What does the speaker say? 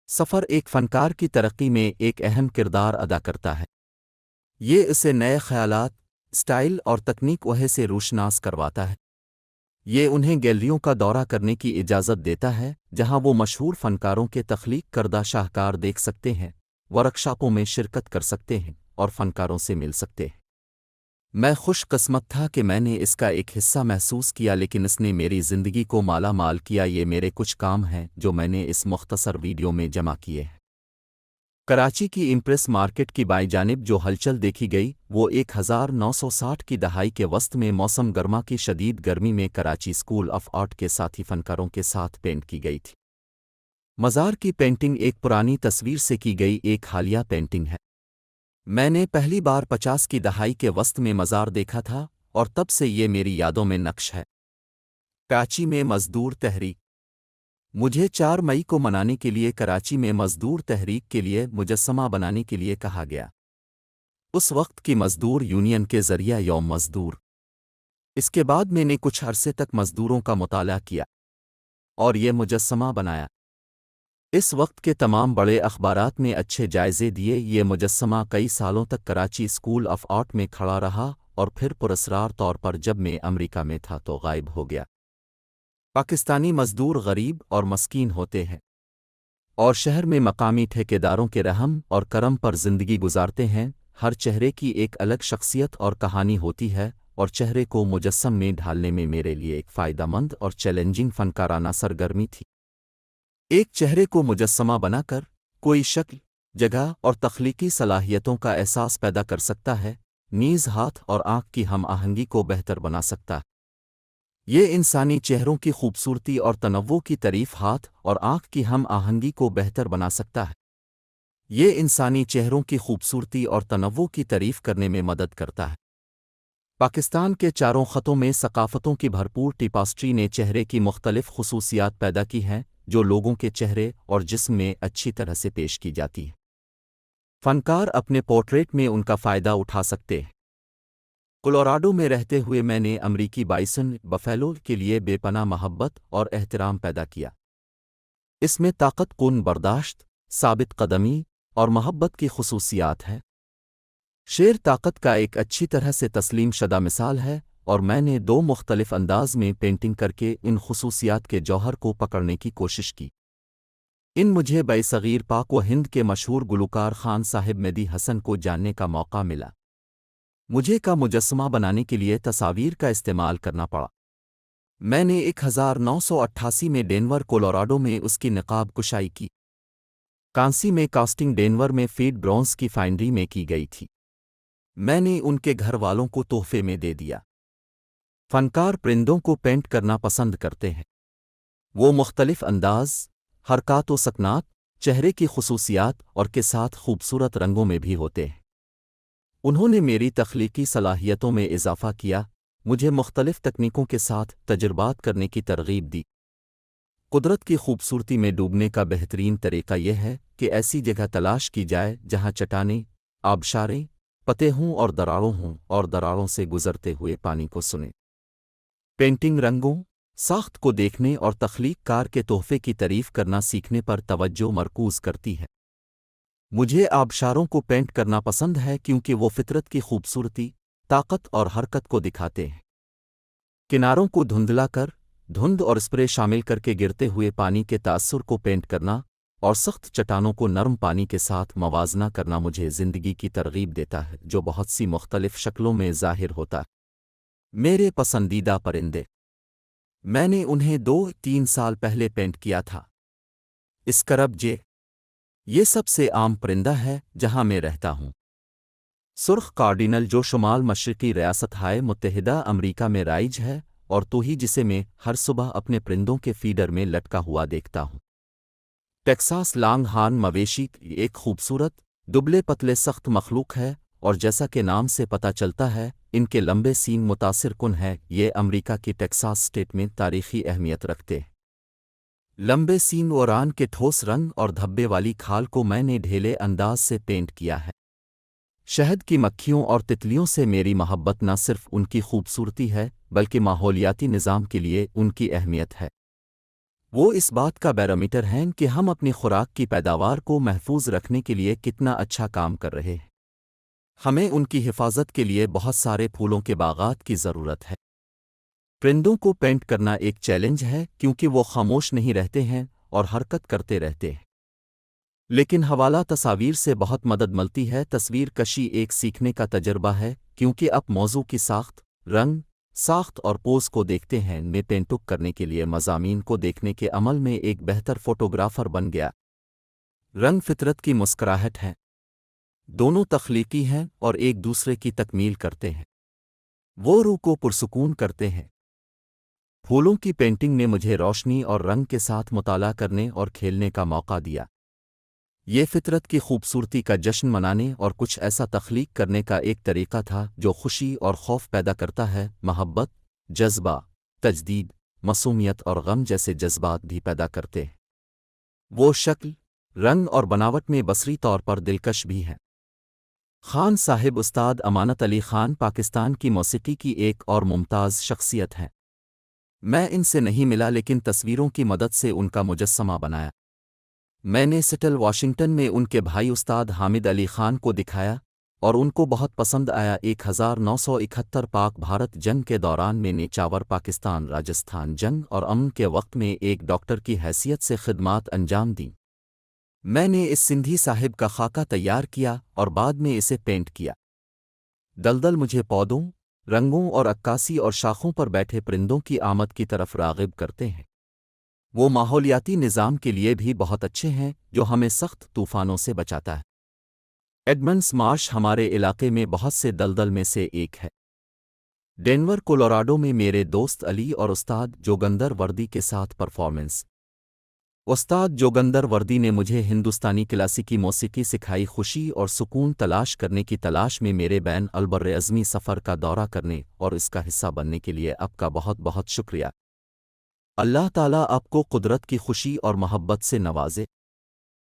سفر ایک فنکار کی ترقی میں ایک اہم کردار ادا کرتا ہے۔ یہ اسے نئے خیالات، سٹائل اور تکنیک وہے سے روشناس کرواتا ہے۔ یہ انہیں گیلریوں کا دورہ کرنے کی اجازت دیتا ہے جہاں وہ مشہور فنکاروں کے تخلیق کردہ شاہکار دیکھ سکتے ہیں، ورکشاپوں میں شرکت کر سکتے ہیں اور فنکاروں سے مل سکتے ہیں۔ میں خوش قسمت تھا کہ میں نے اس کا ایک حصہ محسوس کیا، لیکن اس نے میری زندگی کو مالا مال کیا۔ یہ میرے کچھ کام ہیں جو میں نے اس مختصر ویڈیو میں جمع کیے ہیں۔ کراچی کی امپریس مارکیٹ کی بائیں جانب جو ہلچل دیکھی گئی وہ 1960 کی دہائی کے وسط میں موسم گرما کی شدید گرمی میں کراچی اسکول آف آرٹ کے ساتھی فنکاروں کے ساتھ پینٹ کی گئی تھی۔ مزار کی پینٹنگ ایک پرانی تصویر سے کی گئی ایک حالیہ پینٹنگ ہے۔ میں نے پہلی بار 50 کی دہائی کے وسط میں مزار دیکھا تھا اور تب سے یہ میری یادوں میں نقش ہے۔ کراچی میں مزدور تحریک۔ مجھے 4 مئی کو منانے کے لیے کراچی میں مزدور تحریک کے لیے مجسمہ بنانے کے لیے کہا گیا۔ اس وقت کی مزدور یونین کے ذریعہ یوم مزدور۔ اس کے بعد میں نے کچھ عرصے تک مزدوروں کا مطالعہ کیا اور یہ مجسمہ بنایا۔ اس وقت کے تمام بڑے اخبارات نے اچھے جائزے دیے۔ یہ مجسمہ کئی سالوں تک کراچی اسکول آف آرٹ میں کھڑا رہا اور پھر پراسرار طور پر جب میں امریکہ میں تھا تو غائب ہو گیا۔ پاکستانی مزدور غریب اور مسکین ہوتے ہیں اور شہر میں مقامی ٹھیکیداروں کے رحم اور کرم پر زندگی گزارتے ہیں۔ ہر چہرے کی ایک الگ شخصیت اور کہانی ہوتی ہے اور چہرے کو مجسم میں ڈھالنے میں میرے لیے ایک فائدہ مند اور چیلنجنگ فنکارانہ سرگرمی تھی۔ ایک چہرے کو مجسمہ بنا کر کوئی شکل، جگہ اور تخلیقی صلاحیتوں کا احساس پیدا کر سکتا ہے، نیز ہاتھ اور آنکھ کی ہم آہنگی کو بہتر بنا سکتا ہے۔ یہ انسانی چہروں کی خوبصورتی اور تنوع کی تعریف ہاتھ اور آنکھ کی ہم آہنگی کو بہتر بنا سکتا ہے۔ یہ انسانی چہروں کی خوبصورتی اور تنوع کی تعریف کرنے میں مدد کرتا ہے۔ پاکستان کے چاروں خطوں میں ثقافتوں کی بھرپور ٹیپاسٹری نے چہرے کی مختلف خصوصیات پیدا کی ہیں جو لوگوں کے چہرے اور جسم میں اچھی طرح سے پیش کی جاتی ہیں۔ فنکار اپنے پورٹریٹ میں ان کا فائدہ اٹھا سکتے ہیں۔ کولوراڈو میں رہتے ہوئے میں نے امریکی بائسن بفیلو کے لیے بے پناہ محبت اور احترام پیدا کیا۔ اس میں طاقت، کن برداشت، ثابت قدمی اور محبت کی خصوصیات ہیں۔ شیر طاقت کا ایک اچھی طرح سے تسلیم شدہ مثال ہے اور میں نے 2 مختلف انداز میں پینٹنگ کر کے ان خصوصیات کے جوہر کو پکڑنے کی کوشش کی۔ مجھے صغیر پاک و ہند کے مشہور گلوکار خان صاحب مہدی حسن کو جاننے کا موقع ملا۔ مجھے کا مجسمہ بنانے کے لیے تصاویر کا استعمال کرنا پڑا۔ میں نے 1988 میں ڈینور کولوراڈو میں اس کی نقاب کشائی کی۔ کانسی میں کاسٹنگ ڈینور میں فیڈ برونز کی فائنڈری میں کی گئی تھی۔ میں نے ان کے گھر والوں کو تحفے میں دے دیا۔ فنکار پرندوں کو پینٹ کرنا پسند کرتے ہیں۔ وہ مختلف انداز، حرکات و سکنات، چہرے کی خصوصیات اور کے ساتھ خوبصورت رنگوں میں بھی ہوتے ہیں۔ انہوں نے میری تخلیقی صلاحیتوں میں اضافہ کیا، مجھے مختلف تکنیکوں کے ساتھ تجربات کرنے کی ترغیب دی۔ قدرت کی خوبصورتی میں ڈوبنے کا بہترین طریقہ یہ ہے کہ ایسی جگہ تلاش کی جائے جہاں چٹانیں، آبشاریں، پتے ہوں اور دراڑوں ہوں اور دراڑوں سے گزرتے ہوئے پانی کو سنیں۔ پینٹنگ رنگوں، ساخت کو دیکھنے اور تخلیق کار کے تحفے کی تعریف کرنا سیکھنے پر توجہ مرکوز کرتی ہے۔ مجھے آبشاروں کو پینٹ کرنا پسند ہے کیونکہ وہ فطرت کی خوبصورتی، طاقت اور حرکت کو دکھاتے ہیں۔ کناروں کو دھندلا کر، دھند اور اسپرے شامل کر کے گرتے ہوئے پانی کے تاثر کو پینٹ کرنا اور سخت چٹانوں کو نرم پانی کے ساتھ موازنہ کرنا مجھے زندگی کی ترغیب دیتا ہے جو بہت سی مختلف شکلوں میں ظاہر ہوتا ہے۔ میرے پسندیدہ پرندے، میں نے انہیں 2-3 سال پہلے پینٹ کیا تھا۔ اسکرب جے، یہ سب سے عام پرندہ ہے جہاں میں رہتا ہوں۔ سرخ کارڈینل جو شمال مشرقی ریاستہائے متحدہ امریکہ میں رائج ہے اور تو ہی جسے میں ہر صبح اپنے پرندوں کے فیڈر میں لٹکا ہوا دیکھتا ہوں۔ ٹیکساس لانگ ہارن مویشی ایک خوبصورت، دبلے پتلے سخت مخلوق ہے اور جیسا کہ نام سے پتہ چلتا ہے ان کے لمبے سین متاثر کن ہے۔ یہ امریکہ کی ٹیکساس اسٹیٹ میں تاریخی اہمیت رکھتے ہیں۔ لمبے سین و ران کے ٹھوس رنگ اور دھبے والی کھال کو میں نے ڈھیلے انداز سے پینٹ کیا ہے۔ شہد کی مکھیوں اور تتلیوں سے میری محبت نہ صرف ان کی خوبصورتی ہے بلکہ ماحولیاتی نظام کے لیے ان کی اہمیت ہے۔ وہ اس بات کا بیرومیٹر ہیں کہ ہم اپنی خوراک کی پیداوار کو محفوظ رکھنے کے لیے کتنا اچھا کام کر رہے ہیں۔ ہمیں ان کی حفاظت کے لیے بہت سارے پھولوں کے باغات کی ضرورت ہے۔ پرندوں کو پینٹ کرنا ایک چیلنج ہے کیونکہ وہ خاموش نہیں رہتے ہیں اور حرکت کرتے رہتے ہیں، لیکن حوالہ تصاویر سے بہت مدد ملتی ہے۔ تصویر کشی ایک سیکھنے کا تجربہ ہے کیونکہ آپ موضوع کی ساخت، رنگ، ساخت اور پوز کو دیکھتے ہیں۔ میں پینٹنگ کرنے کے لیے مضامین کو دیکھنے کے عمل میں ایک بہتر فوٹوگرافر بن گیا۔ رنگ فطرت کی مسکراہٹ ہے، دونوں تخلیقی ہیں اور ایک دوسرے کی تکمیل کرتے ہیں، وہ روح کو پرسکون کرتے ہیں۔ پھولوں کی پینٹنگ نے مجھے روشنی اور رنگ کے ساتھ مطالعہ کرنے اور کھیلنے کا موقع دیا۔ یہ فطرت کی خوبصورتی کا جشن منانے اور کچھ ایسا تخلیق کرنے کا ایک طریقہ تھا جو خوشی اور خوف پیدا کرتا ہے، محبت، جذبہ، تجدید، معصومیت اور غم جیسے جذبات بھی پیدا کرتے ہیں۔ وہ شکل، رنگ اور بناوٹ میں بصری طور پر دلکش بھی ہے۔ خان صاحب استاد امانت علی خان پاکستان کی موسیقی کی ایک اور ممتاز شخصیت ہے۔ میں ان سے نہیں ملا لیکن تصویروں کی مدد سے ان کا مجسمہ بنایا۔ میں نے سیٹل واشنگٹن میں ان کے بھائی استاد حامد علی خان کو دکھایا اور ان کو بہت پسند آیا۔ 1971 پاک بھارت جنگ کے دوران میں نے نچاور پاکستان راجستھان جنگ اور امن کے وقت میں ایک ڈاکٹر کی حیثیت سے خدمات انجام دیں۔ میں نے اس سندھی صاحب کا خاکہ تیار کیا اور بعد میں اسے پینٹ کیا۔ دلدل مجھے پودوں، رنگوں اور عکاسی اور شاخوں پر بیٹھے پرندوں کی آمد کی طرف راغب کرتے ہیں۔ وہ ماحولیاتی نظام کے لیے بھی بہت اچھے ہیں جو ہمیں سخت طوفانوں سے بچاتا ہے۔ ایڈمنڈس مارش ہمارے علاقے میں بہت سے دلدل میں سے ایک ہے۔ ڈینور کولوراڈو میں میرے دوست علی اور استاد جوگندر وردی کے ساتھ پرفارمنس۔ استاد جوگندر وردی نے مجھے ہندوستانی کلاسیکی موسیقی سکھائی۔ خوشی اور سکون تلاش کرنے کی تلاش میں میرے بین البرعظمی سفر کا دورہ کرنے اور اس کا حصہ بننے کے لیے آپ کا بہت بہت شکریہ۔ اللہ تعالیٰ آپ کو قدرت کی خوشی اور محبت سے نوازے۔